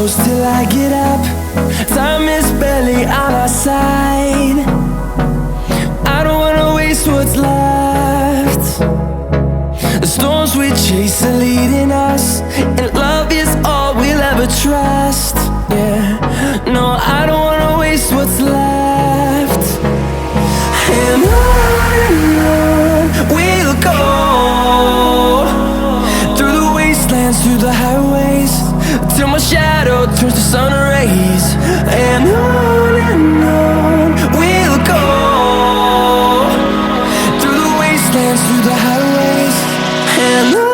close till I get up. Time is barely on our side. I don't wanna waste what's left. The storms we chase are leading us, and love is all we'll ever trust. Yeah, no, I don't wanna waste what's left. And on we'll go, through the wastelands, through the highways, till my shadow turns to sun rays. And on we'll go, through the wastelands, through the highways, and on.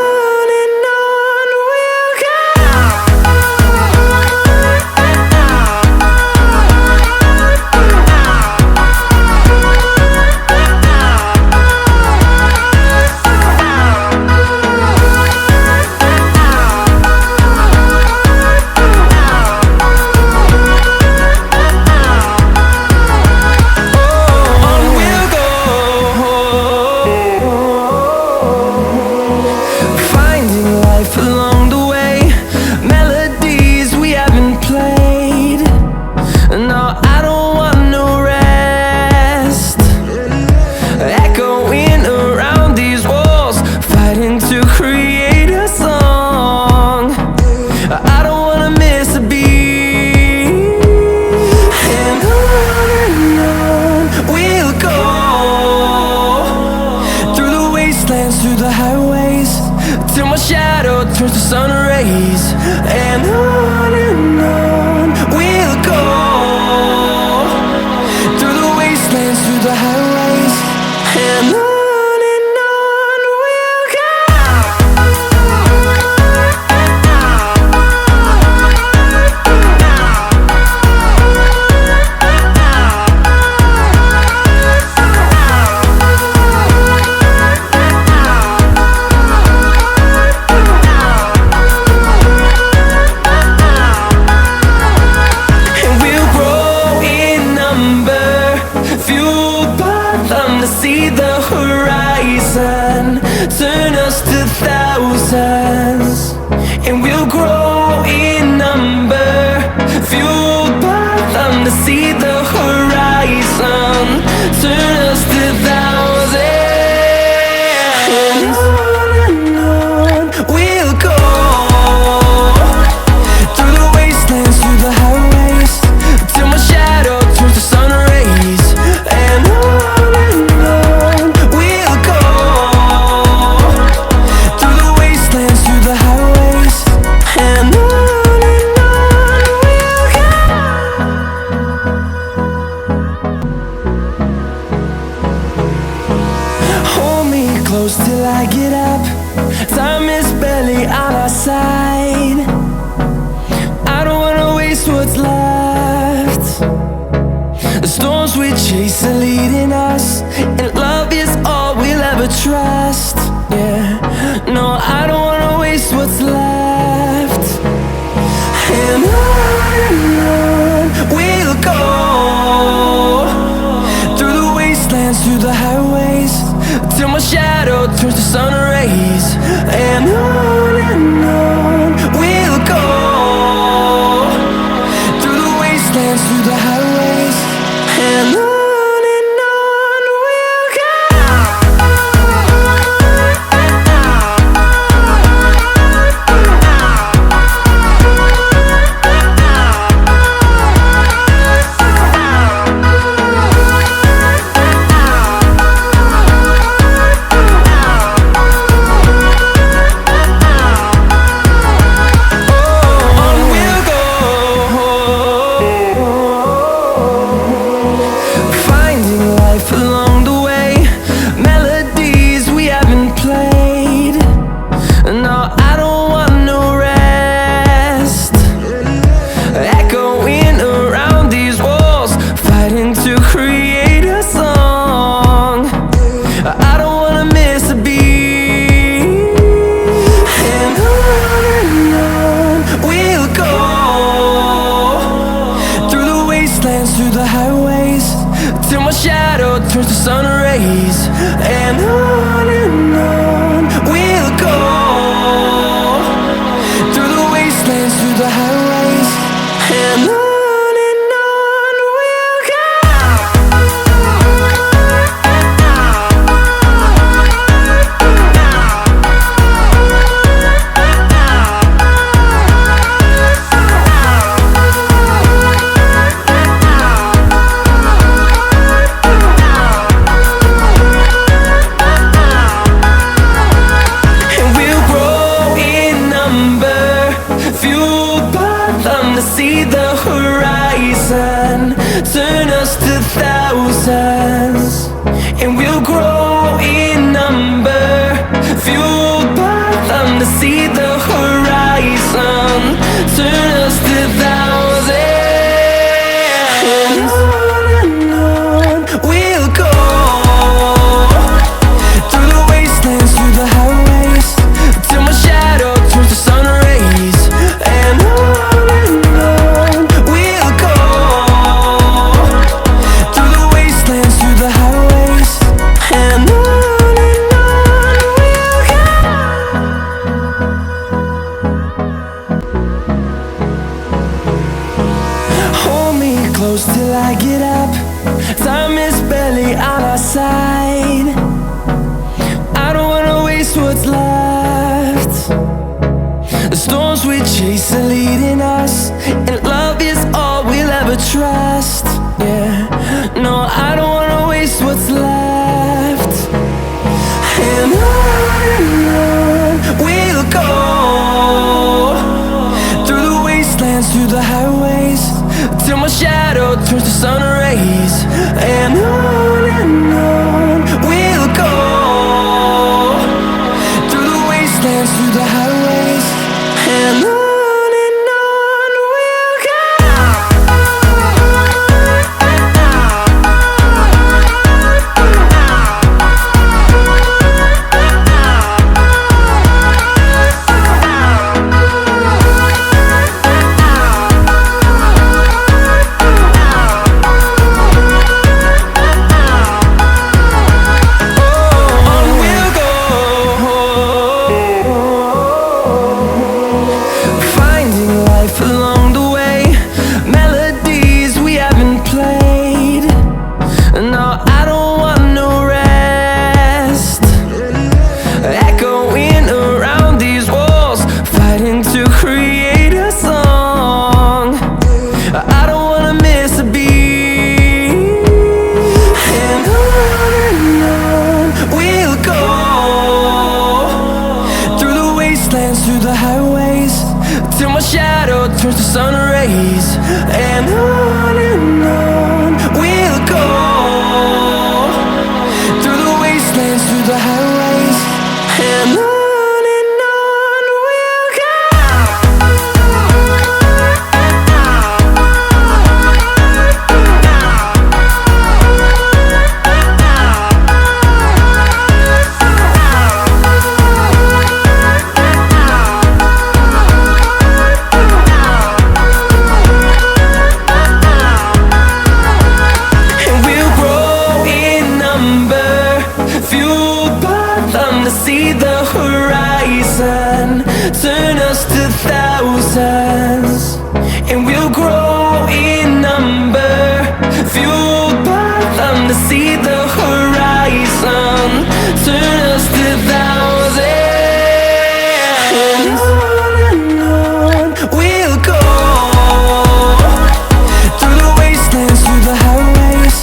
Along the way, melodies we haven't played. No, I don't want no rest. Echoing around these walls, fighting to create a song. I don't wanna miss a beat. And on we'll go, through the wastelands, through the highways, till my shadow turns to sun rays. And on we'll go, through the wastelands, through the highways, and on. See the horizon, turn us to thousands, and we'll grow in number, fueled by them to see the horizon, turn us to thousands. And on we'll go, through the wastelands, through the highways, till my shadow turns to sun rays. And close till I get up. Time is barely on our side. I don't wanna waste what's left. The storms we chase are leading us, and love is all we'll ever trust. Yeah, no, I don't wanna waste what's left. And on we'll go, through the wastelands, through the highways, till my shadow turns to sun rays. And on we'll go, through the wastelands, through the highways, and on. Along the way, melodies we haven't played. No, I don't want no rest. Echoing around these walls, fighting to create a song. I don't wanna miss a beat. And on we'll go, through the wastelands, through the highways, till my shadow turns to sun rays. And on we'll go, through the wastelands, through the highways, fueled by them to see the horizon, turn us to thousands. And on we'll go, through the wastelands, through the highways, till my shadow turns to sun rays. And on we'll go, through the wastelands, through the highways. And on we'll go. Hold me close till I get up. Time is barely on our side. I don't wanna waste what's left. The storms we chase are leading us, and love is all we'll ever trust. Yeah, no, I don't wanna waste what's left. And on we'll go, through the wastelands, through the highways, till my shadow turns to sun rays. And on we'll go, through the wastelands, through the highways. And on we'll go. Along the way, melodies we haven't played. No, I don't want no rest. Echoing around these walls, fighting to create a song. I don't wanna miss a beat. And on we'll go, through the wastelands, through the highways, till my shadow turns to sun rays. And on we'll go, through the wastelands, through the highways. And on we'll go. See the horizon, turn us to thousands, and we'll grow in number, fueled by them to see the horizon, turn us to thousands. And on we'll go, through the wastelands, through the highways,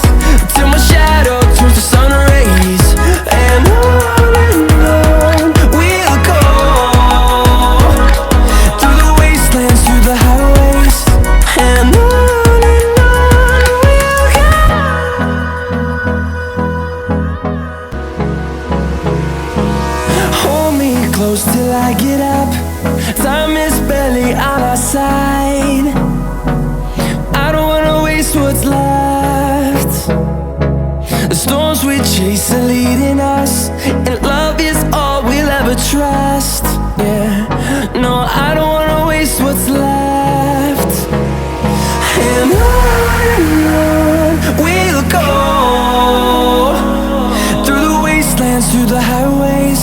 till my shadow turns to sun rays. And we'll go, through the wastelands, through the highways. And on we'll go. Hold me close till I get up. Time is barely on our side. I don't wanna waste what's left. The storms we chase are leading us, and love is all we'll ever trust. Yeah, no, I don't wanna waste what's left. And on we'll go, through the wastelands, through the highways,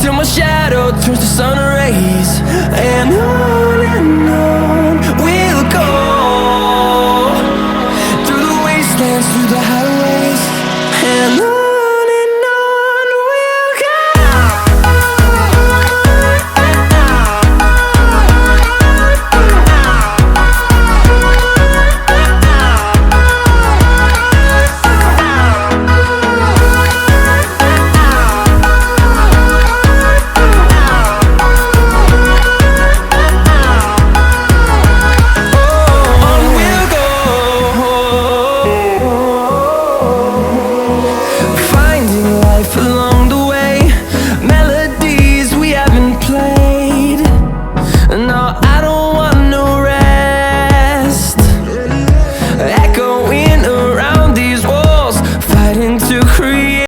till my shadow turns to sun rays. And on